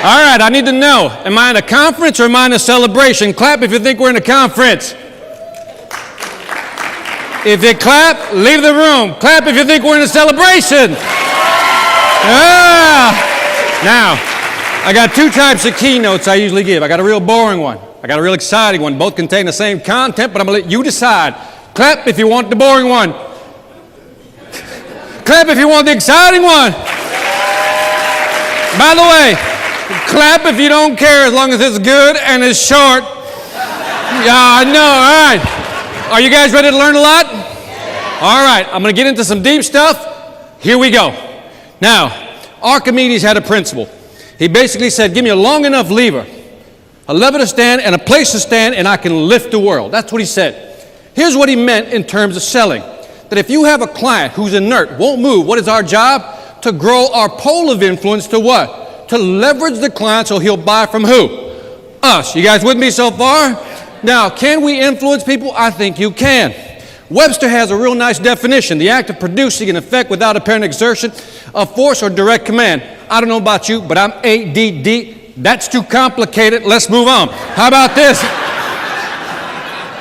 All right, I need to know, am I in a conference or am I in a celebration? Clap if you think we're in a conference. If you clap, leave the room. Clap if you think we're in a celebration. Now, I got two types of keynotes I usually give. I got a real boring one. I got a real exciting one. Both contain the same content, but I'm going to let you decide. Clap if you want the boring one. Clap if you want the exciting one. By the way, clap if you don't care as long as it's good and it's short. Yeah, I know, all right. Are you guys ready to learn a lot? All right, I'm going to get into some deep stuff. Here we go. Now, Archimedes had a principle. He basically said, give me a long enough lever, a lever to stand and a place to stand, and I can lift the world. That's what he said. Here's what he meant in terms of selling. That if you have a client who's inert, won't move, what is our job? To grow our pole of influence to what? To leverage the client so he'll buy from who? Us. You guys with me so far? Now, can we influence people? I think you can. Webster has a real nice definition: the act of producing an effect without apparent exertion of force or direct command. I don't know about you, but I'm ADD. That's too complicated. Let's move on. How about this?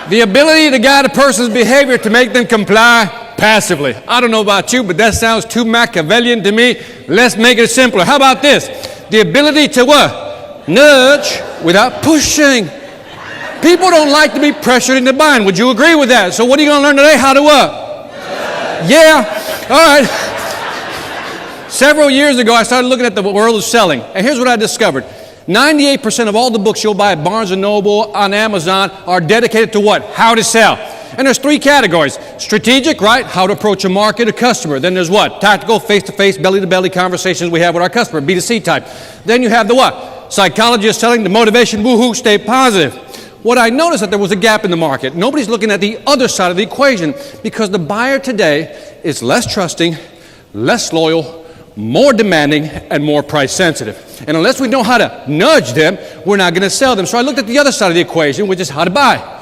The ability to guide a person's behavior to make them comply passively. I don't know about you, but that sounds too Machiavellian to me. Let's make it simpler. How about this? The ability to what? Nudge without pushing. People don't like to be pressured into buying. Would you agree with that? So what are you going to learn today? How to what? Yeah. All right. Several years ago, I started looking at the world of selling. And here's what I discovered. 98% of all the books you'll buy at Barnes & Noble, on Amazon, are dedicated to what? How to sell. And there's three categories. Strategic, right? How to approach a market, a customer. Then there's what? Tactical, face-to-face, belly-to-belly conversations we have with our customer, B2C type. Then you have the what? Psychology of selling, the motivation, woohoo, stay positive. What I noticed that there was a gap in the market. Nobody's looking at the other side of the equation because the buyer today is less trusting, less loyal, more demanding, and more price sensitive. And unless we know how to nudge them, we're not going to sell them. So I looked at the other side of the equation, which is how to buy.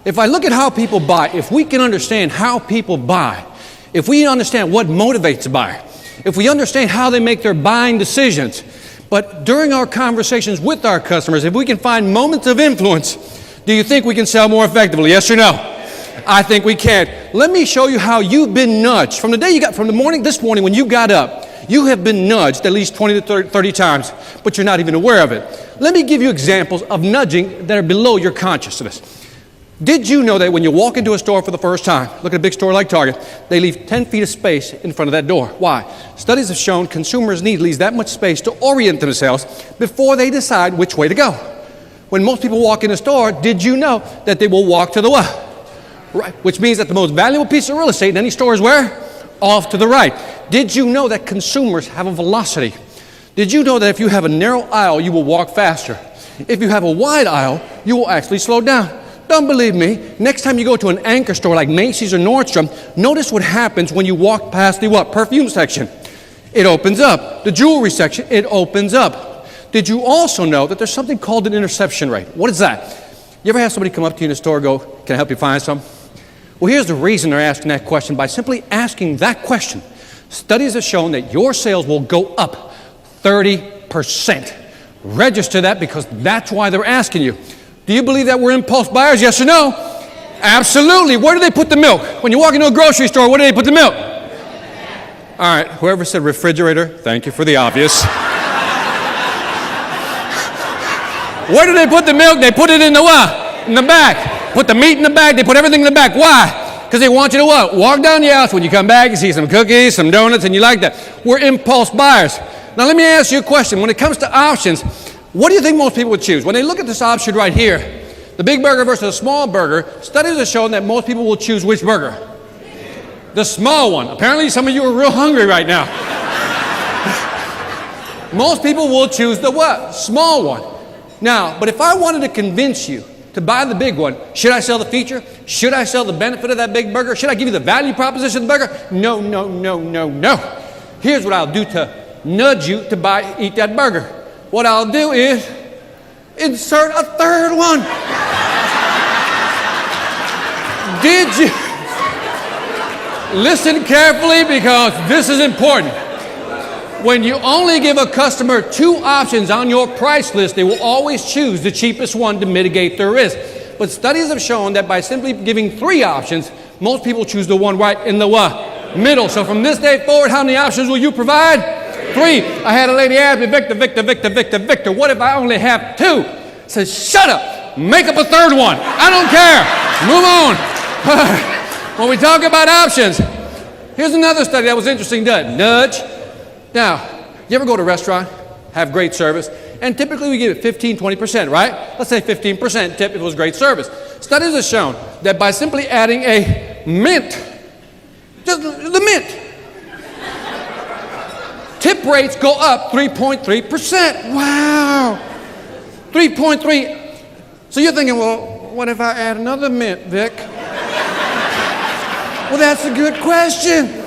If I look at how people buy, if we can understand how people buy, if we understand what motivates a buyer, if we understand how they make their buying decisions, but during our conversations with our customers, if we can find moments of influence, do you think we can sell more effectively? Yes or no? I think we can. Let me show you how you've been nudged. From the morning, this morning when you got up, you have been nudged at least 20 to 30 times, but you're not even aware of it. Let me give you examples of nudging that are below your consciousness. Did you know that when you walk into a store for the first time, look at a big store like Target, they leave 10 feet of space in front of that door? Why? Studies have shown consumers need at least that much space to orient themselves before they decide which way to go. When most people walk in a store, did you know that they will walk to the what? Right, which means that the most valuable piece of real estate in any store is where? Off to the right. Did you know that consumers have a velocity? Did you know that if you have a narrow aisle, you will walk faster? If you have a wide aisle, you will actually slow down. Don't believe me? Next time you go to an anchor store like Macy's or Nordstrom, notice what happens when you walk past the what? Perfume section. It opens up. The jewelry section, it opens up. Did you also know that there's something called an interception rate? What is that? You ever have somebody come up to you in the store and go, can I help you find some? Well, here's the reason they're asking that question. By simply asking that question, studies have shown that your sales will go up 30%. Register that because that's why they're asking you. Do you believe that we're impulse buyers? Yes or no? Absolutely. Where do they put the milk? When you walk into a grocery store, where do they put the milk? All right, whoever said refrigerator, thank you for the obvious. Where do they put the milk? They put it in the what? In the back. Put the meat in the back. They put everything in the back. Why? Because they want you to what? Walk down the aisle. When you come back, you see some cookies, some donuts, and you like that. We're impulse buyers. Now, let me ask you a question. When it comes to options, what do you think most people would choose? When they look at this option right here, the big burger versus a small burger, studies have shown that most people will choose which burger? The small one. Apparently, some of you are real hungry right now. Most people will choose the what? Small one. Now, but if I wanted to convince you to buy the big one, should I sell the feature? Should I sell the benefit of that big burger? Should I give you the value proposition of the burger? No, no, no, no, no. Here's what I'll do to nudge you to eat that burger. What I'll do is insert a third one. Did you? Listen carefully because this is important. When you only give a customer 2 options on your price list, they will always choose the cheapest one to mitigate their risk. But studies have shown that by simply giving 3 options, most people choose the one right in the middle. So from this day forward, how many options will you provide? 3. I had a lady ask me, Victor, what if I only have 2? I said, shut up, make up a 3rd one. I don't care, move on. When we talk about options, here's another study that was interesting done. Nudge. Now, you ever go to a restaurant, have great service, and typically we give it 15, 20%, right? Let's say 15% tip if it was great service. Studies have shown that by simply adding a mint, just the mint, tip rates go up 3.3%. Wow. 3.3. So you're thinking, well, what if I add another mint, Vic? Well, that's a good question.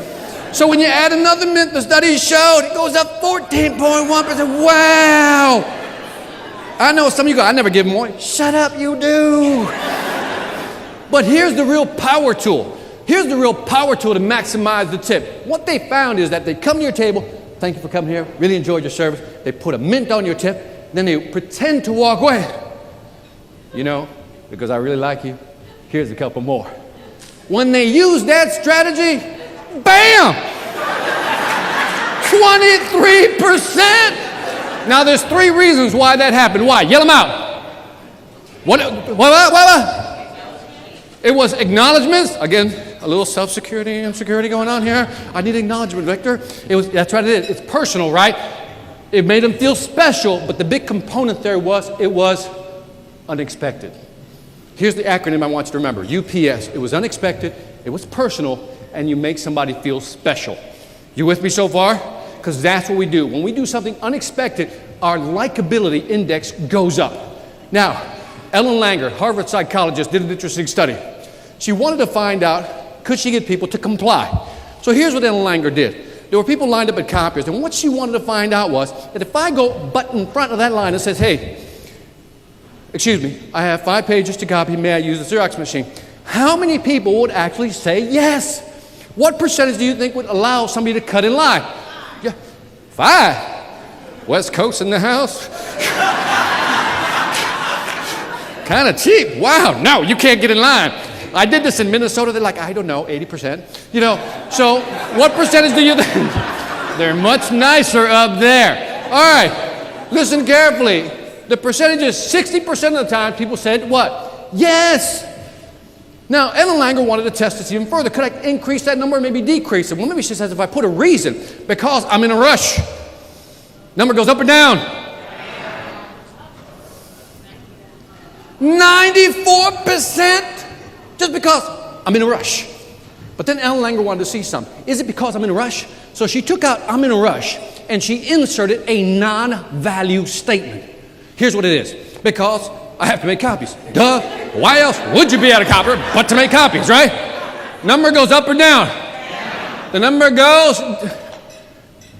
So when you add another mint, the studies showed it goes up 14.1%. Wow. I know some of you go, I never give more. Shut up, you do. But here's the real power tool. Here's the real power tool to maximize the tip. What they found is that they come to your table, thank you for coming here, really enjoyed your service. They put a mint on your tip, then they pretend to walk away. You know, because I really like you, here's a couple more. When they use that strategy, bam! 23%! Now there's 3 reasons why that happened. Why? Yell them out. What? It was acknowledgments. Again, a little self-security and security going on here. I need acknowledgement, Victor. That's what it is. It's personal, right? It made them feel special, but the big component there was, it was unexpected. Here's the acronym I want you to remember. UPS. It was unexpected, it was personal, and you make somebody feel special. You with me so far? Because that's what we do. When we do something unexpected, our likability index goes up. Now, Ellen Langer, Harvard psychologist, did an interesting study. She wanted to find out, could she get people to comply? So here's what Ellen Langer did. There were people lined up at copiers, and what she wanted to find out was that if I go butt in front of that line and says, hey, excuse me, I have 5 pages to copy, may I use the Xerox machine? How many people would actually say yes? What percentage do you think would allow somebody to cut in line? Yeah, 5. West Coast in the house? Kind of cheap. Wow, no, you can't get in line. I did this in Minnesota. They're like, I don't know, 80%. You know, so what percentage do you think? They're much nicer up there. All right, listen carefully. The percentage is 60% of the time people said what? Yes. Now, Ellen Langer wanted to test this even further. Could I increase that number or maybe decrease it? Well, maybe she says if I put a reason, because I'm in a rush. Number goes up or down? 94%, just because I'm in a rush. But then Ellen Langer wanted to see something. Is it because I'm in a rush? So she took out I'm in a rush and she inserted a non-value statement. Here's what it is. Because I have to make copies. Duh. Why else would you be at a copier but to make copies, right? Number goes up or down? The number goes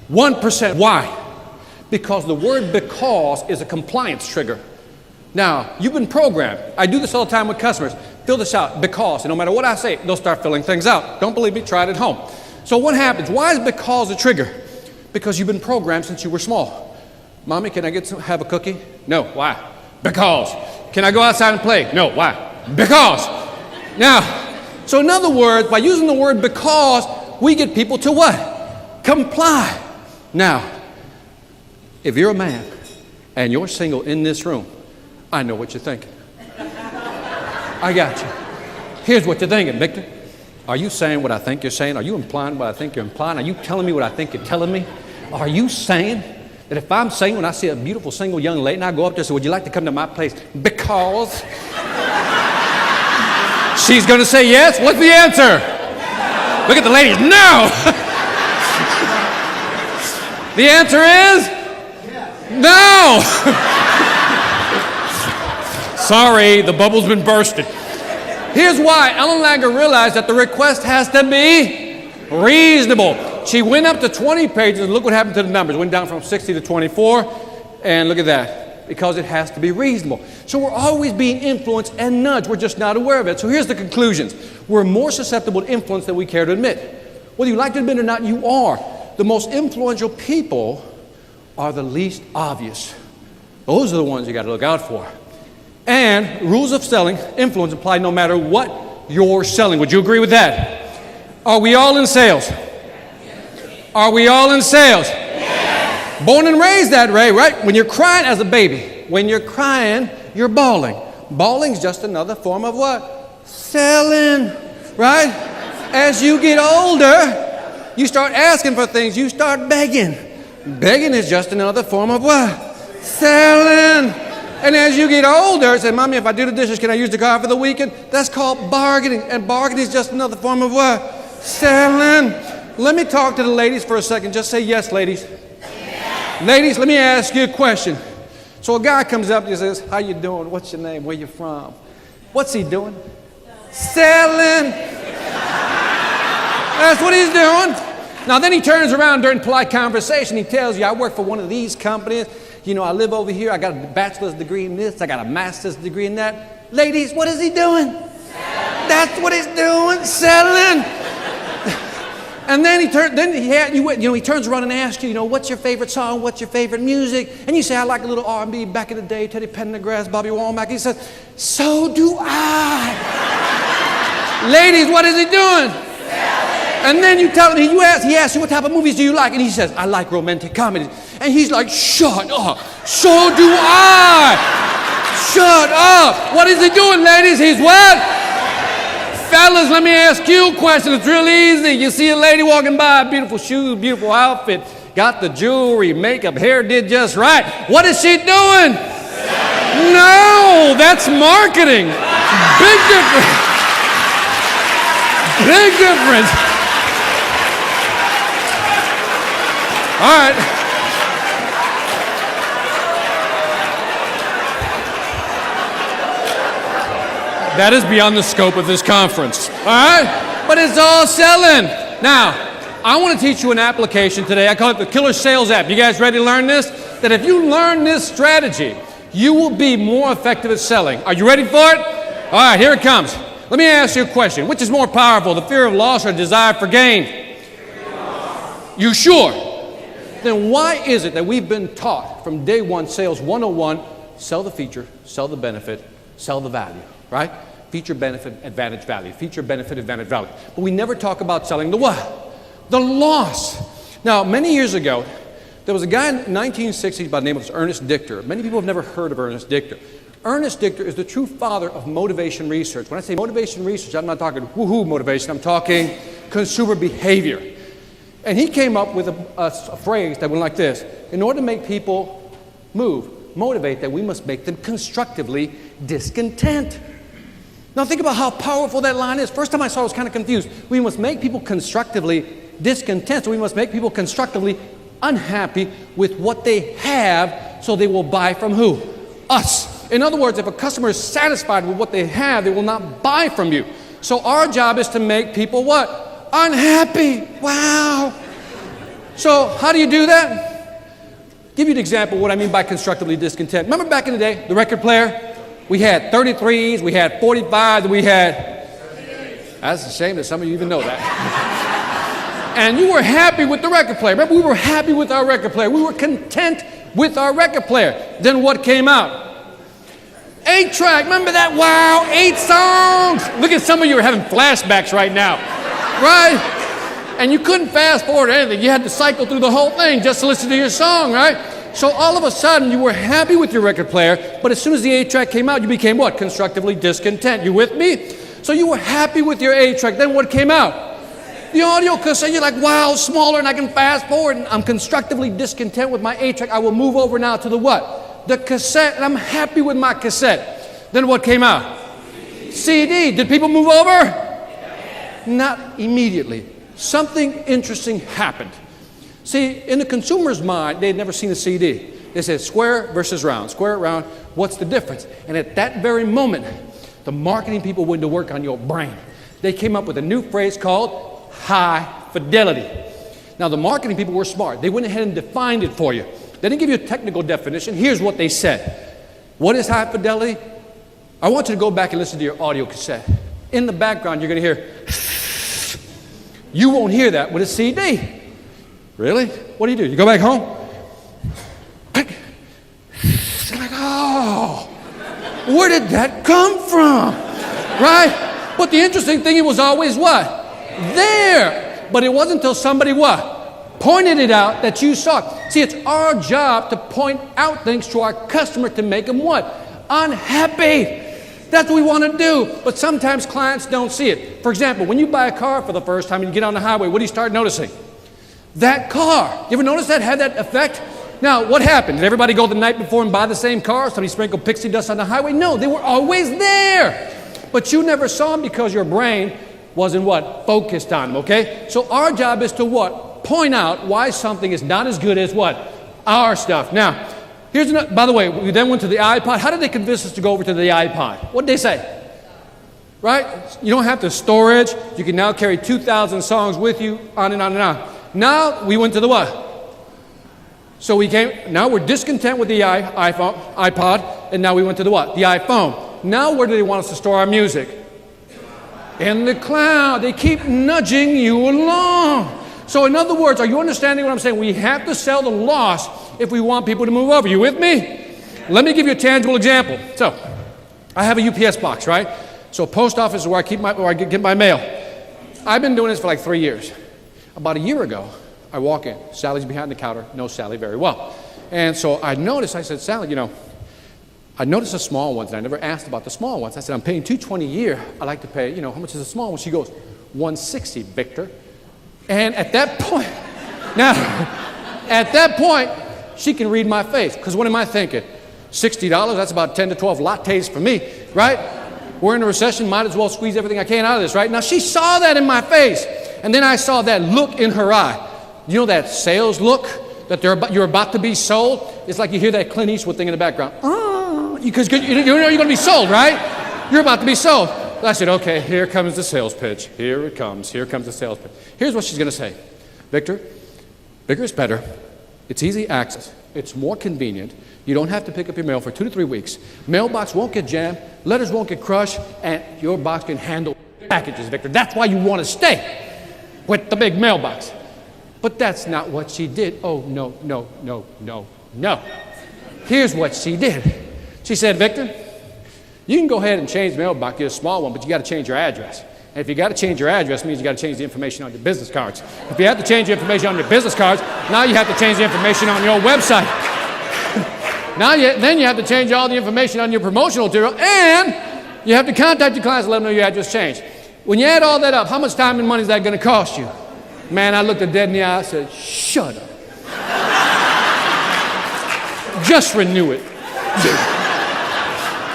1%. Why? Because the word because is a compliance trigger. Now, you've been programmed. I do this all the time with customers. Fill this out, because, and no matter what I say, they'll start filling things out. Don't believe me? Try it at home. So what happens? Why is because a trigger? Because you've been programmed since you were small. Mommy, can I have a cookie? No. Why? Because. Can I go outside and play? No. Why? Because. Now, so in other words, by using the word because, we get people to what? Comply. Now, if you're a man and you're single in this room, I know what you're thinking. I got you. Here's what you're thinking, Victor. Are you saying what I think you're saying? Are you implying what I think you're implying? Are you telling me what I think you're telling me? Are you saying that if I'm saying when I see a beautiful single young lady and I go up there and say, would you like to come to my place? Because she's going to say yes? What's the answer? Look at the ladies. No! The answer is no! Sorry, the bubble's been bursted. Here's why. Ellen Langer realized that the request has to be reasonable. She went up to 20 pages, and look what happened to the numbers. Went down from 60 to 24, and look at that. Because it has to be reasonable. So we're always being influenced and nudged. We're just not aware of it. So here's the conclusions. We're more susceptible to influence than we care to admit. Whether you like to admit it or not, you are. the most influential people are the least obvious. Those are the ones you got to look out for. And rules of selling, influence apply no matter what you're selling. Would you agree with that? Are we all in sales? Are we all in sales? Yes. Born and raised that way, right? When you're crying as a baby, when you're crying, you're bawling. Bawling's just another form of what? Selling, right? As you get older, you start asking for things. You start begging. Begging is just another form of what? Selling. And as you get older, say, Mommy, if I do the dishes, can I use the car for the weekend? That's called bargaining. And bargaining is just another form of what? Selling. Let me talk to the ladies for a second. Just say yes, ladies. Yes. Ladies, let me ask you a question. So a guy comes up and he says, how you doing? What's your name? Where you from? What's he doing? Selling. That's what he's doing. Now then he turns around during polite conversation. He tells you, I work for one of these companies. You know, I live over here. I got a bachelor's degree in this. I got a master's degree in that. Ladies, what is he doing? Selling. That's what he's doing, selling. And then he turns around and asks you, you know, what's your favorite song? What's your favorite music? And you say, I like a little R&B back in the day, Teddy Pendergrass, Bobby Womack. He says, so do I. Ladies, what is he doing? And then you tell him, he asks you, what type of movies do you like? And he says, I like romantic comedies. And he's like, shut up. So do I. Shut up. What is he doing, ladies? He's what? Fellas, let me ask you a question. It's real easy. You see a lady walking by, beautiful shoes, beautiful outfit, got the jewelry, makeup, hair did just right. What is she doing? No, that's marketing. Big difference. Big difference. All right. That is beyond the scope of this conference. All right? But it's all selling. Now, I want to teach you an application today. I call it the Killer Sales App. You guys ready to learn this? That if you learn this strategy, you will be more effective at selling. Are you ready for it? All right, here it comes. Let me ask you a question. Which is more powerful, the fear of loss or desire for gain? You sure? Then why is it that we've been taught from day one, sales 101, sell the feature, sell the benefit, sell the value, right? Feature, benefit, advantage, value. Feature, benefit, advantage, value. But we never talk about selling the what? The loss. Now, many years ago, there was a guy in the 1960s by the name of Ernest Dichter. Many people have never heard of Ernest Dichter. Ernest Dichter is the true father of motivation research. When I say motivation research, I'm not talking woohoo motivation. I'm talking consumer behavior. And he came up with a phrase that went like this. In order to make people motivate them, we must make them constructively discontent. Now think about how powerful that line is. First time I saw it, I was kind of confused. We must make people constructively discontent. So we must make people constructively unhappy with what they have so they will buy from who? Us. In other words, if a customer is satisfied with what they have, they will not buy from you. So our job is to make people what? Unhappy. Wow. So how do you do that? Give you an example of what I mean by constructively discontent. Remember back in the day, the record player? We had 33s, we had 45s, we had... That's a shame that some of you even know that. And you were happy with the record player. Remember, we were happy with our record player. We were content with our record player. Then what came out? 8-track, remember that? Wow, 8 songs. Look at some of you are having flashbacks right now. Right? And you couldn't fast forward or anything. You had to cycle through the whole thing just to listen to your song, right? So all of a sudden, you were happy with your record player, but as soon as the 8-track came out, you became what? Constructively discontent. You with me? So you were happy with your 8-track. Then what came out? The audio cassette. You're like, wow, smaller, and I can fast forward, and I'm constructively discontent with my 8-track. I will move over now to the what? The cassette, and I'm happy with my cassette. Then what came out? CD. Did people move over? Not immediately. Something interesting happened. See, in the consumer's mind, they had never seen a CD. They said square versus round, square, round, what's the difference? And at that very moment, the marketing people went to work on your brain. They came up with a new phrase called high fidelity. Now, the marketing people were smart. They went ahead and defined it for you. They didn't give you a technical definition. Here's what they said. What is high fidelity? I want you to go back and listen to your audio cassette. In the background, you're going to hear, you won't hear that with a CD. Really? What do? You go back home? It's like, oh, where did that come from? Right? But the interesting thing, it was always what? There. But it wasn't until somebody what? Pointed it out that you saw it. See, it's our job to point out things to our customer to make them what? Unhappy. That's what we want to do. But sometimes clients don't see it. For example, when you buy a car for the first time and you get on the highway, what do you start noticing? That car. You ever notice that had that effect? Now, what happened? Did everybody go the night before and buy the same car? Somebody sprinkled pixie dust on the highway? No, they were always there. But you never saw them because your brain wasn't what? Focused on them, okay? So our job is to what? Point out why something is not as good as what? Our stuff. Now, here's another, by the way, we then went to the iPod. How did they convince us to go over to the iPod? What did they say? Right? You don't have to storage. You can now carry 2,000 songs with you, on and on and on. Now we went to the what? So now we're discontent with the iPod, and now we went to the what? The iPhone. Now where do they want us to store our music? In the cloud. They keep nudging you along. So in other words, are you understanding what I'm saying? We have to sell the loss if we want people to move over. You with me? Let me give you a tangible example. So I have a UPS box, right? So post office is where I get my mail. I've been doing this for like 3 years. About a year ago, I walk in. Sally's behind the counter. Know Sally very well. And so I said, Sally, I noticed the small ones, and I never asked about the small ones. I said, I'm paying $220 a year. I like to pay, how much is a small one? She goes, $160, Victor. And at that point, she can read my face. Because what am I thinking? $60, that's about 10 to 12 lattes for me, right? We're in a recession, might as well squeeze everything I can out of this, right? Now, she saw that in my face. And then I saw that look in her eye. You know that sales look? That you're about to be sold? It's like you hear that Clint Eastwood thing in the background. Because you know you're going to be sold, right? You're about to be sold. I said, okay, here comes the sales pitch. Here it comes. Here comes the sales pitch. Here's what she's going to say. Victor, bigger is better. It's easy access. It's more convenient. You don't have to pick up your mail for 2 to 3 weeks. Mailbox won't get jammed. Letters won't get crushed. And your box can handle packages, Victor. That's why you want to stay with the big mailbox. But that's not what she did. Oh, no. Here's what she did. She said, Victor, you can go ahead and change the mailbox, get a small one, but you got to change your address. And if you got to change your address, it means you got to change the information on your business cards. If you have to change the information on your business cards, now you have to change the information on your website. Then you have to change all the information on your promotional material, and you have to contact your clients and let them know your address changed. When you add all that up, how much time and money is that going to cost you? Man, I looked her dead in the eye and said, shut up. Just renew it.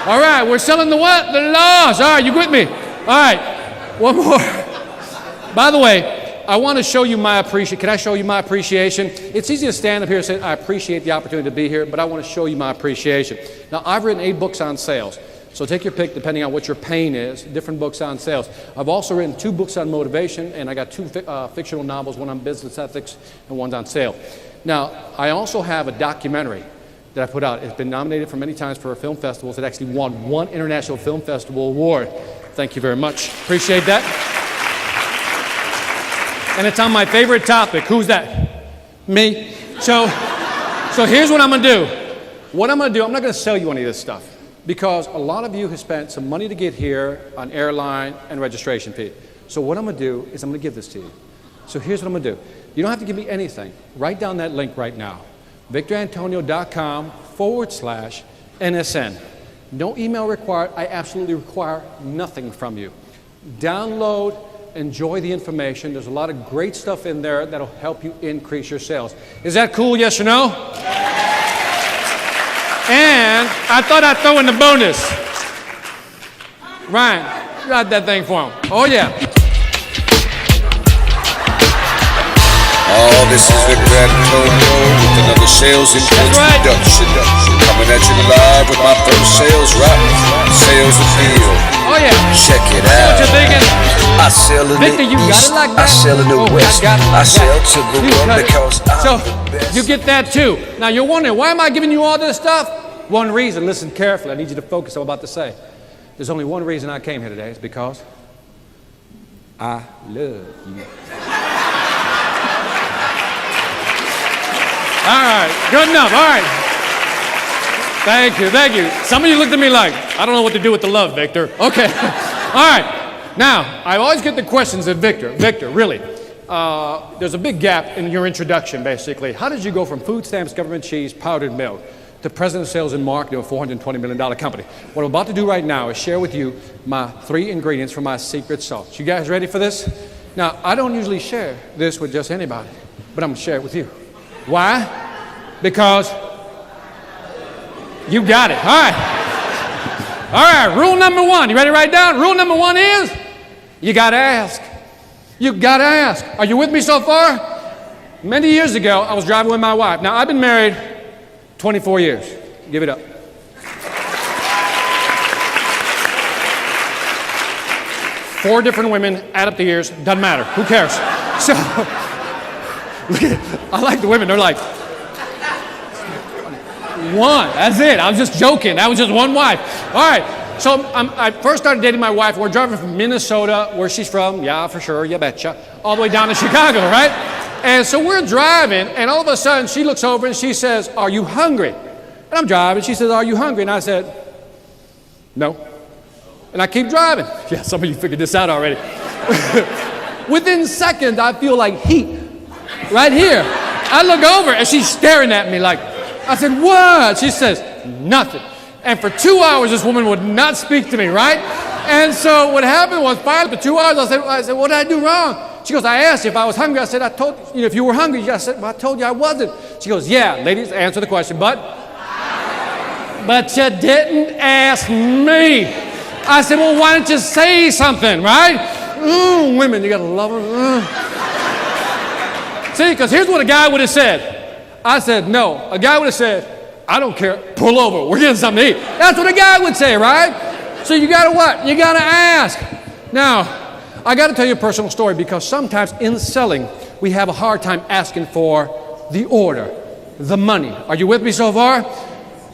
All right, we're selling the what? The loss. All right, you with me? All right, one more. By the way, I want to show you my appreciation. Can I show you my appreciation? It's easy to stand up here and say, I appreciate the opportunity to be here, but I want to show you my appreciation. Now, I've written 8 books on sales. So take your pick depending on what your pain is, different books on sales. I've also written 2 books on motivation, and I got 2 fictional novels, one on business ethics and one on sales. Now, I also have a documentary that I put out. It's been nominated for many times for film festivals. It actually won 1 International Film Festival award. Thank you very much. Appreciate that. And it's on my favorite topic. Who's that? Me. So here's what I'm going to do. What I'm going to do, I'm not going to sell you any of this stuff, because a lot of you have spent some money to get here on airline and registration fee. So what I'm going to do is I'm going to give this to you. So here's what I'm going to do. You don't have to give me anything. Write down that link right now. VictorAntonio.com/NSN. No email required. I absolutely require nothing from you. Download, enjoy the information. There's a lot of great stuff in there that'll help you increase your sales. Is that cool, yes or no? And I thought I'd throw in the bonus. Ryan, write that thing for him. Oh, yeah. Oh, this is Victor Antonio with another sales and introduction. Coming at you live with my first sales rap, sales appeal. Oh yeah. Check it out. What you thinking? I sell in Victor, the you east, got it like that? I sell in the west. I sell to the world because So I'm the best. you get that too. Now you're wondering, why am I giving you all this stuff? One reason. Listen carefully. I need you to focus on what I'm about to say. There's only one reason I came here today. It's because I love you. All right, good enough. All right. Thank you, thank you. Some of you looked at me like, I don't know what to do with the love, Victor. Okay. All right. Now, I always get the questions of Victor. Victor, really, there's a big gap in your introduction, basically. How did you go from food stamps, government cheese, powdered milk, to president of sales and marketing of a $420 million company? What I'm about to do right now is share with you my 3 ingredients for my secret sauce. You guys ready for this? Now, I don't usually share this with just anybody, but I'm going to share it with you. Why? Because you got it. All right. All right, rule number 1. You ready to write down? Rule number 1 is you got to ask. You got to ask. Are you with me so far? Many years ago, I was driving with my wife. Now, I've been married 24 years. Give it up. 4 different women, add up the years, doesn't matter. Who cares? So, I like the women. They're like, 1. That's it. I was just joking. That was just one wife. All right. So I first started dating my wife. We're driving from Minnesota, where she's from. Yeah, for sure. You betcha. All the way down to Chicago, right? And so we're driving, and all of a sudden she looks over and she says, "Are you hungry?" And I'm driving. She says, "Are you hungry?" And I said, "No." And I keep driving. Yeah, some of you figured this out already. Within seconds, I feel like heat right here. I look over and she's staring at me like, I said, "What?" She says, "Nothing." And for 2 hours, this woman would not speak to me, right? And so what happened was, finally, for 2 hours, I said, "What did I do wrong?" She goes, "I asked you if I was hungry." I said, "I told you, if you were hungry." I said, "Well, I told you I wasn't." She goes, "Yeah, ladies, answer the question, but you didn't ask me." I said, "Well, why don't you say something, right?" Women, you gotta love them. See, because here's what a guy would have said. I said, "No." A guy would have said, "I don't care, pull over, we're getting something to eat." That's what a guy would say, right? So you gotta what? You gotta ask. Now, I gotta tell you a personal story, because sometimes in selling, we have a hard time asking for the order, the money. Are you with me so far?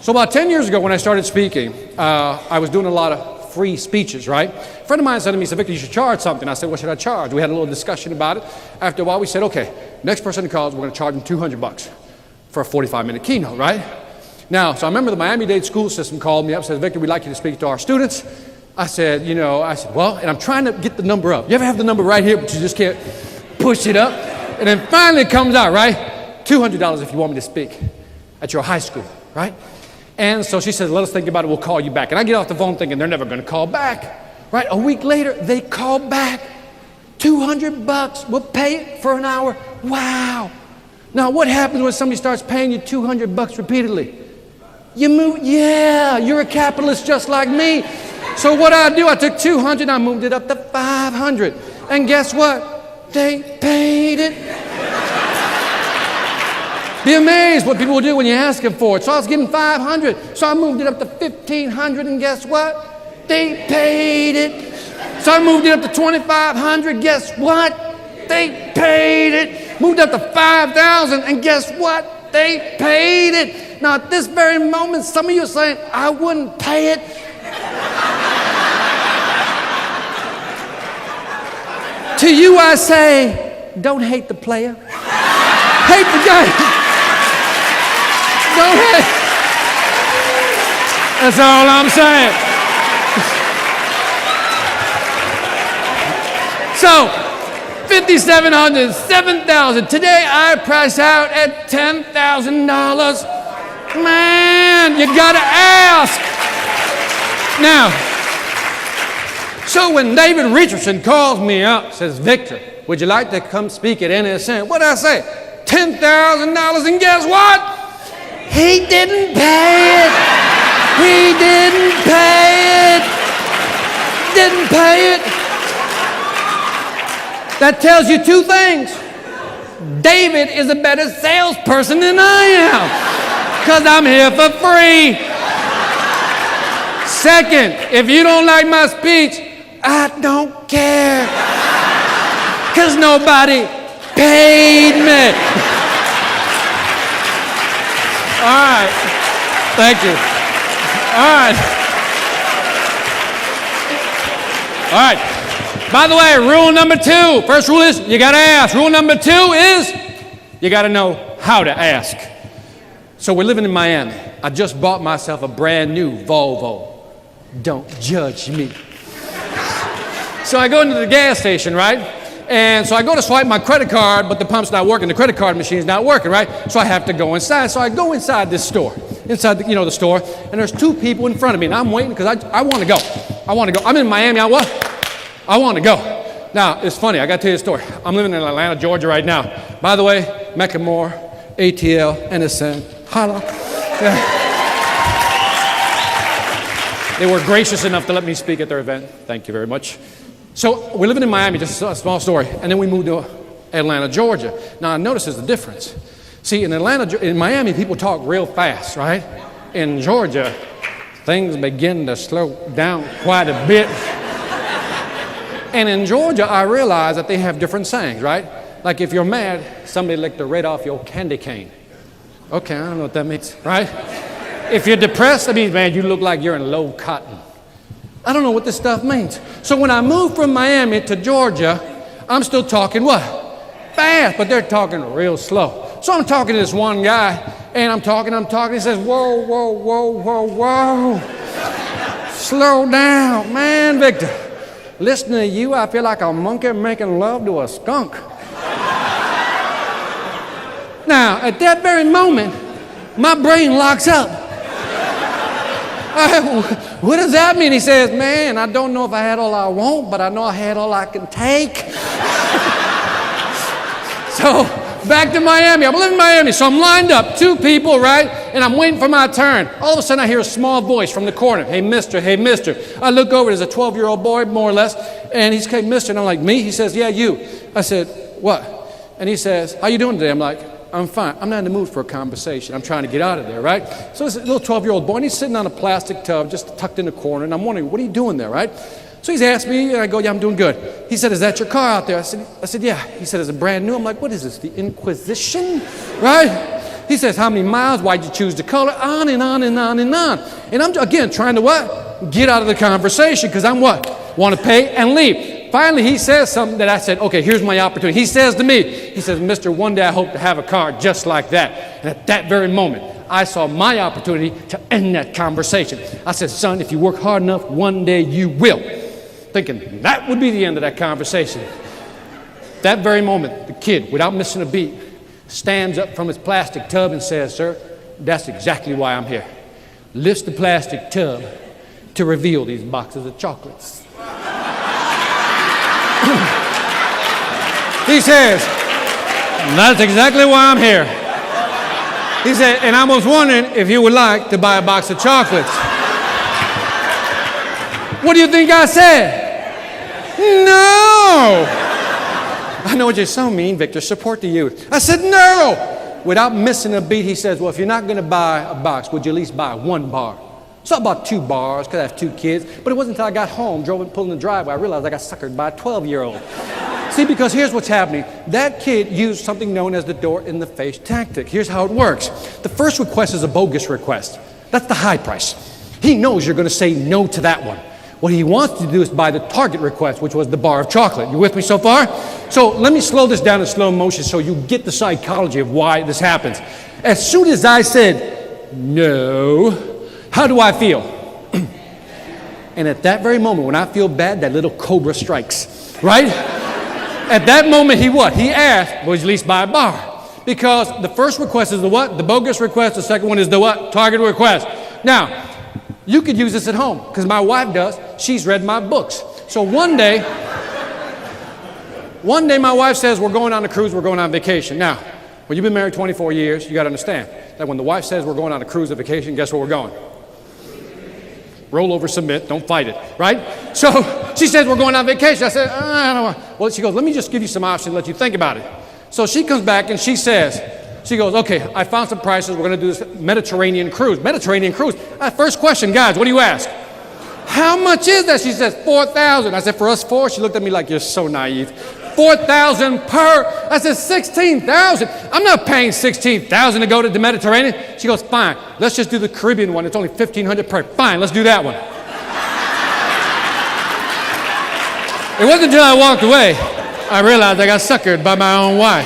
So about 10 years ago when I started speaking, I was doing a lot of free speeches, right? A friend of mine said to me, he said, "Victor, you should charge something." I said, "What should I charge?" We had a little discussion about it. After a while, we said, "Okay, next person who calls, we're gonna charge them $200 for a 45-minute keynote," right? Now, so I remember the Miami-Dade school system called me up and said, "Victor, we'd like you to speak to our students." I said, well, and I'm trying to get the number up. You ever have the number right here, but you just can't push it up? And then finally it comes out, right? $200 if you want me to speak at your high school, right? And so she said, "Let us think about it, we'll call you back." And I get off the phone thinking they're never gonna call back, right? A week later, they call back. $200, we'll pay it for an hour. Wow. Now, what happens when somebody starts paying you $200 repeatedly? You move, yeah, you're a capitalist just like me. So what I do, I took 200, I moved it up to 500. And guess what? They paid it. Be amazed what people will do when you ask them for it. So I was getting 500, so I moved it up to 1,500, and guess what? They paid it. So I moved it up to 2,500, guess what? They paid it. Moved up to 5,000, and guess what? They paid it. Now, at this very moment, some of you are saying, "I wouldn't pay it." To you, I say, don't hate the player. Hate the game. Don't hate. That's all I'm saying. So, 5,700, 7,000. Today I price out at $10,000. Man, you gotta ask. Now, so when David Richardson calls me up, says, "Victor, would you like to come speak at NSN?" What did I say? $10,000, and guess what? He didn't pay it. He didn't pay it. Didn't pay it. That tells you 2 things. David is a better salesperson than I am, because I'm here for free. Second, if you don't like my speech, I don't care, because nobody paid me. All right. Thank you. All right. All right. By the way, rule number 2. First rule is you got to ask. Rule number 2 is you got to know how to ask. So we're living in Miami. I just bought myself a brand new Volvo. Don't judge me. So I go into the gas station, right? And so I go to swipe my credit card, but the pump's not working. The credit card machine's not working, right? So I have to go inside. So I go inside this store, inside the store, and there's two people in front of me, and I'm waiting because I want to go. I want to go. I'm in Miami. I want to go. Now, it's funny. I got to tell you a story. I'm living in Atlanta, Georgia right now. By the way, Mecca Moore, ATL, NSN. Holla. They were gracious enough to let me speak at their event. Thank you very much. So we're living in Miami, just a small story, and then we moved to Atlanta, Georgia. Now, I notice there's a difference. See, in Miami, people talk real fast, right? In Georgia, things begin to slow down quite a bit. And in Georgia, I realize that they have different sayings, right? Like if you're mad, somebody licked the red off your candy cane. Okay, I don't know what that means, right? If you're depressed, that means, man, you look like you're in low cotton. I don't know what this stuff means. So when I moved from Miami to Georgia, I'm still talking what? Fast, but they're talking real slow. So I'm talking to this one guy, and I'm talking. He says, whoa, whoa, whoa, whoa, whoa. Slow down, man, Victor. Listening to you, I feel like a monkey making love to a skunk. Now, at that very moment, my brain locks up. What does that mean? He says, man, I don't know if I had all I want, but I know I had all I can take. So, back to Miami. I'm living in Miami, so I'm lined up, two people, right? And I'm waiting for my turn. All of a sudden, I hear a small voice from the corner. Hey, mister, hey, mister. I look over, there's a 12-year-old boy, more or less, and he's, hey, mister, and I'm like, me? He says, yeah, you. I said, what? And he says, how you doing today? I'm like, I'm fine. I'm not in the mood for a conversation. I'm trying to get out of there, right? So this little 12-year-old boy, and he's sitting on a plastic tub just tucked in the corner, and I'm wondering, what are you doing there, right? So he's asked me, and I go, yeah, I'm doing good. He said, is that your car out there? I said, yeah. He said, is it brand new? I'm like, what is this, the Inquisition, right? He says, how many miles? Why'd you choose the color? On and on and on and on. And I'm, again, trying to what? Get out of the conversation, because I'm what? Want to pay and leave. Finally, he says something that I said, okay, here's my opportunity. He says to me, he says, mister, one day I hope to have a car just like that. And at that very moment, I saw my opportunity to end that conversation. I said, son, if you work hard enough, one day you will. Thinking that would be the end of that conversation. That very moment, the kid, without missing a beat, stands up from his plastic tub and says, sir, that's exactly why I'm here. Lifts the plastic tub to reveal these boxes of chocolates. He says, that's exactly why I'm here. He said, and I was wondering if you would like to buy a box of chocolates. What do you think I said? No. I know what you're so mean, Victor. Support the youth. I said, no. Without missing a beat, he says, well, if you're not going to buy a box, would you at least buy one bar? So I bought 2 bars because I have 2 kids. But it wasn't until I got home, drove and pulled in the driveway, I realized I got suckered by a 12-year-old. See, because here's what's happening. That kid used something known as the door-in-the-face tactic. Here's how it works. The first request is a bogus request. That's the high price. He knows you're going to say no to that one. What he wants to do is buy the target request, which was the bar of chocolate. You with me so far? So let me slow this down in slow motion so you get the psychology of why this happens. As soon as I said no, how do I feel? And at that very moment, when I feel bad, that little cobra strikes, right? At that moment, he what? He asked, would you at least buy a bar? Because the first request is the what? The bogus request. The second one is the what? Target request. Now, you could use this at home, because my wife does. She's read my books. So one day my wife says, we're going on a cruise, we're going on vacation. Now, when you've been married 24 years, you got to understand that when the wife says we're going on a cruise or vacation, guess where we're going? Roll over, submit, don't fight it, right? So she says, we're going on vacation. I said, I don't want. Well, she goes, let me just give you some options, let you think about it. So she comes back and she goes, okay, I found some prices. We're going to do this Mediterranean cruise. Mediterranean cruise. First question, guys, what do you ask? How much is that? She says, $4,000. I said, for us 4? She looked at me like, you're so naive. $4,000 per. I said, $16,000. I'm not paying $16,000 to go to the Mediterranean. She goes, fine. Let's just do the Caribbean one. It's only $1,500 per. Fine, let's do that one. It wasn't until I walked away I realized I got suckered by my own wife.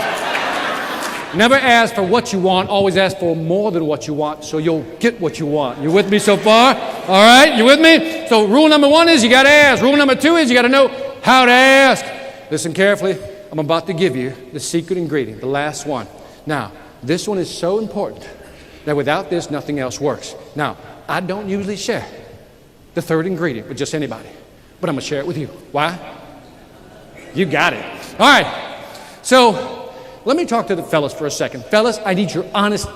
Never ask for what you want. Always ask for more than what you want so you'll get what you want. You with me so far? All right, you with me? So rule number 1 is you got to ask. Rule number 2 is you got to know how to ask. Listen carefully. I'm about to give you the secret ingredient, the last one. Now, this one is so important that without this, nothing else works. Now, I don't usually share the third ingredient with just anybody, but I'm going to share it with you. Why? You got it. All right. So let me talk to the fellas for a second. Fellas, I need your honest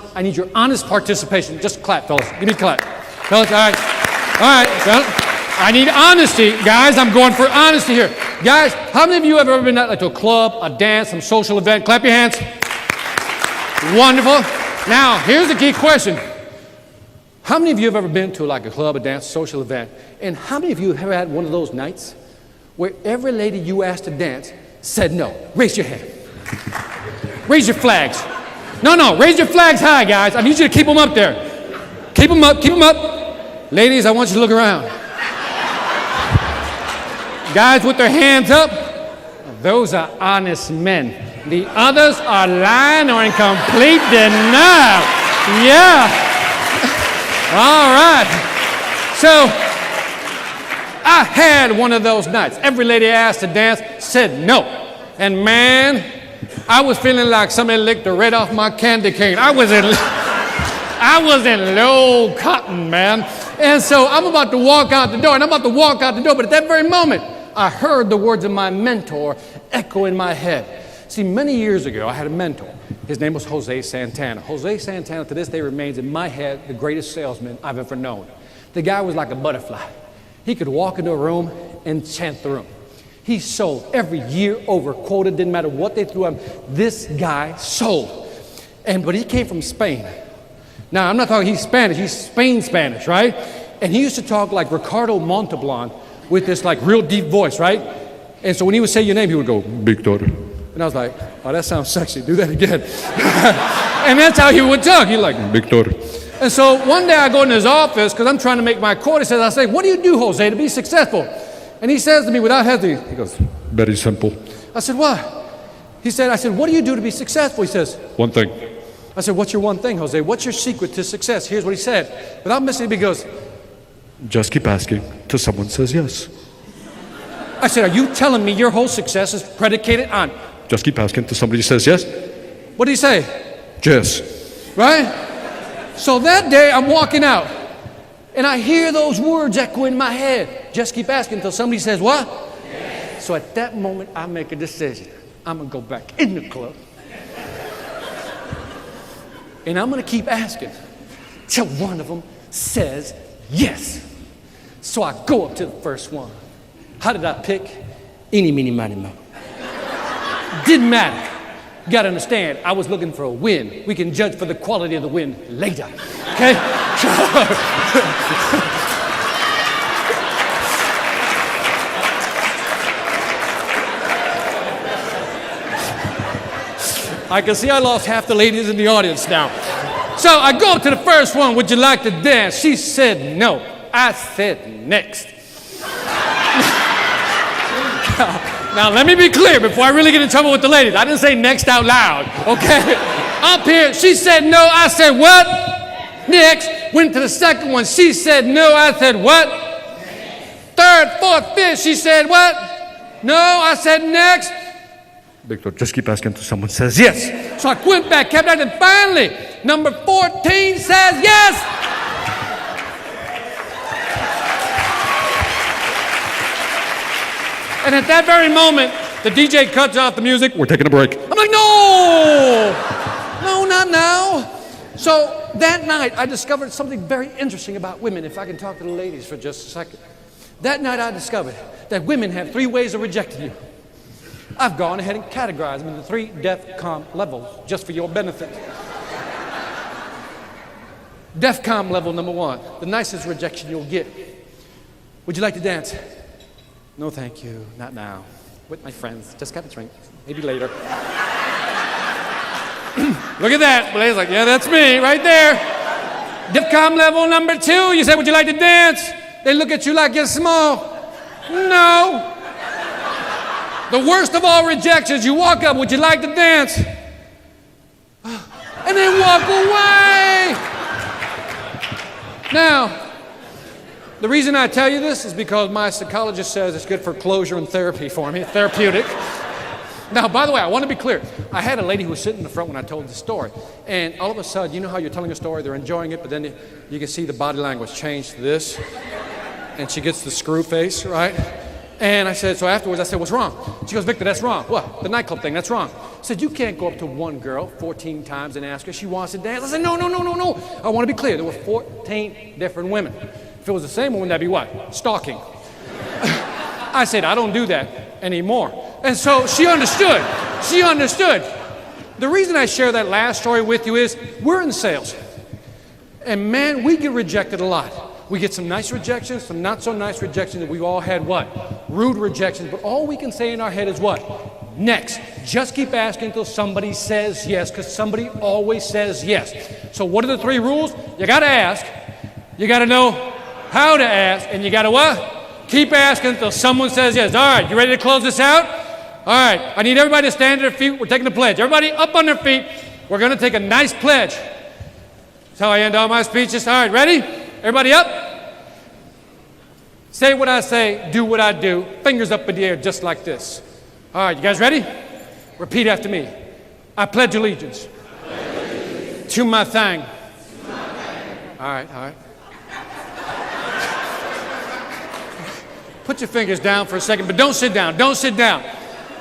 participation. Just clap, fellas. Give me a clap. Fellas, all right. All right. Fellas. I need honesty. Guys, I'm going for honesty here. Guys, how many of you have ever been to a club, a dance, some social event? Clap your hands. Wonderful. Now, here's the key question. How many of you have ever been to like a club, a dance, social event? And how many of you have had one of those nights where every lady you asked to dance said no? Raise your hand. Raise your flags. No, raise your flags high, guys. I need you to keep them up there. Keep them up, keep them up. Ladies, I want you to look around. Guys with their hands up, those are honest men. The others are lying or in complete denial. Yeah. All right. So, I had one of those nights. Every lady I asked to dance said no. And man, I was feeling like somebody licked the red off my candy cane. I was in low cotton, man. And so I'm about to walk out the door, but at that very moment, I heard the words of my mentor echo in my head. See, many years ago, I had a mentor. His name was Jose Santana. Jose Santana, to this day, remains in my head the greatest salesman I've ever known. The guy was like a butterfly. He could walk into a room and enchant the room. He sold every year over quota, didn't matter what they threw at him. This guy sold. But he came from Spain. Now, I'm not talking he's Spanish, he's Spain Spanish, right? And he used to talk like Ricardo Montalban with this like real deep voice, right? And so when he would say your name, he would go, Victor. And I was like, oh, that sounds sexy. Do that again. And that's how he would talk. He'd like, Victor. And so one day I go in his office because I'm trying to make my quota. I say, what do you do, Jose, to be successful? And he says to me without hesitating, he goes, very simple. I said, what? I said, what do you do to be successful? He says, one thing. I said, what's your one thing, Jose? What's your secret to success? Here's what he said. Without missing it, he goes, just keep asking till someone says yes. I said, are you telling me your whole success is predicated on just keep asking till somebody says yes? What did he say? Yes. Right? So that day I'm walking out and I hear those words echo in my head. Just keep asking until somebody says what? Yes. So at that moment I make a decision. I'm going to go back in the club. And I'm going to keep asking till one of them says yes. So I go up to the first one. How did I pick? Eeny, meeny, miny, moe. Didn't matter. You got to understand, I was looking for a win. We can judge for the quality of the win later. Okay? I can see I lost half the ladies in the audience now. So I go up to the first one, would you like to dance? She said no. I said next. Now, let me be clear before I really get in trouble with the ladies. I didn't say next out loud, okay? Up here, she said no. I said what? Next. Went to the second one. She said no. I said what? Third, fourth, fifth. She said what? No. I said next. Victor, just keep asking until someone says yes. So I went back, kept asking, and finally, number 14 says yes. And at that very moment, the DJ cuts off the music. We're taking a break. I'm like, no, not now. So that night, I discovered something very interesting about women, if I can talk to the ladies for just a second. That night, I discovered that women have 3 ways of rejecting you. I've gone ahead and categorized them into 3 DEFCON levels, just for your benefit. DEFCON level number 1, the nicest rejection you'll get. Would you like to dance? No, thank you. Not now. With my friends. Just got a drink. Maybe later. Look at that. Blaze like, yeah, that's me right there. DEFCON level number 2. You say, would you like to dance? They look at you like you're small. No. The worst of all rejections. You walk up, would you like to dance? and then walk away. Now, the reason I tell you this is because my psychologist says it's good for closure and therapy for me, therapeutic. Now, by the way, I want to be clear. I had a lady who was sitting in the front when I told the story, and all of a sudden, you know how you're telling a story, they're enjoying it, but then you can see the body language change to this, and she gets the screw face, right? And I said, so afterwards, I said, what's wrong? She goes, Victor, that's wrong. What? The nightclub thing, that's wrong. I said, you can't go up to one girl 14 times and ask her if she wants to dance. I said, no. I want to be clear. There were 14 different women. If it was the same woman, that'd be what? Stalking. I said, I don't do that anymore. And so she understood. She understood. The reason I share that last story with you is we're in sales. And man, we get rejected a lot. We get some nice rejections, some not so nice rejections, and we've all had what? Rude rejections. But all we can say in our head is what? Next. Just keep asking until somebody says yes, because somebody always says yes. So what are the 3 rules? You got to ask. You got to know how to ask. And you got to what? Keep asking until someone says yes. All right, you ready to close this out? All right, I need everybody to stand to their feet. We're taking the pledge. Everybody up on their feet. We're going to take a nice pledge. That's how I end all my speeches. All right, ready? Everybody up? Say what I say, do what I do. Fingers up in the air just like this. All right, you guys ready? Repeat after me. I pledge allegiance to my thing. All right. Put your fingers down for a second, but don't sit down. Don't sit down.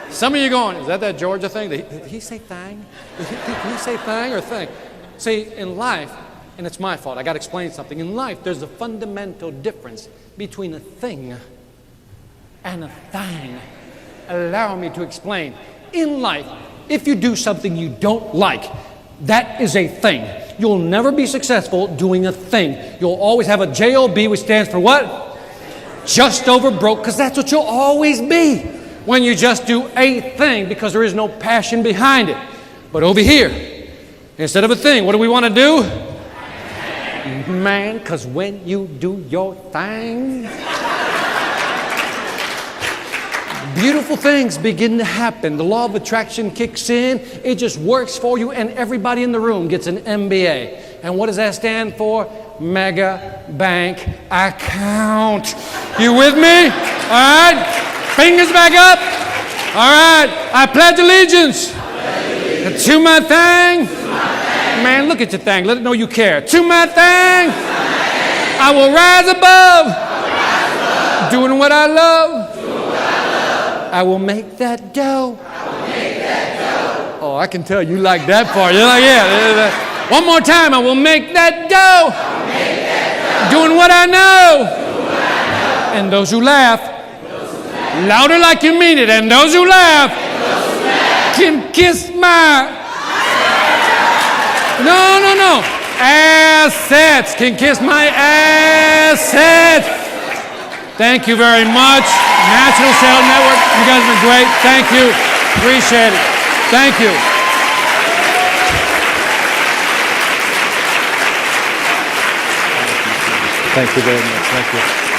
Some of you going, is that Georgia thing? Did he say thing? Did he say thing or thing? See, in life, and it's my fault, I got to explain something. In life, there's a fundamental difference between a thing and a thing. Allow me to explain. In life, if you do something you don't like, that is a thing. You'll never be successful doing a thing. You'll always have a JOB, which stands for what? Just over broke, because that's what you'll always be when you just do a thing, because there is no passion behind it. But over here, instead of a thing, what do we want to do? Man, because when you do your thing, beautiful things begin to happen. The law of attraction kicks in. It just works for you, and everybody in the room gets an MBA. And what does that stand for? Mega Bank Account. You with me? All right. Fingers back up. All right. I pledge allegiance to my thing. Man, look at your thing. Let it know you care. To my thing. I will rise above. Doing what I love. I will make that dough. Oh, I can tell you like that part. You're like, yeah. One more time. I will make that dough. Doing what I know. And those who laugh, louder like you mean it. And those who laugh can kiss my... No. Assets. Can kiss my assets. Thank you very much. National Sales Network. You guys have been great. Thank you. Appreciate it. Thank you. Thank you very much. Thank you.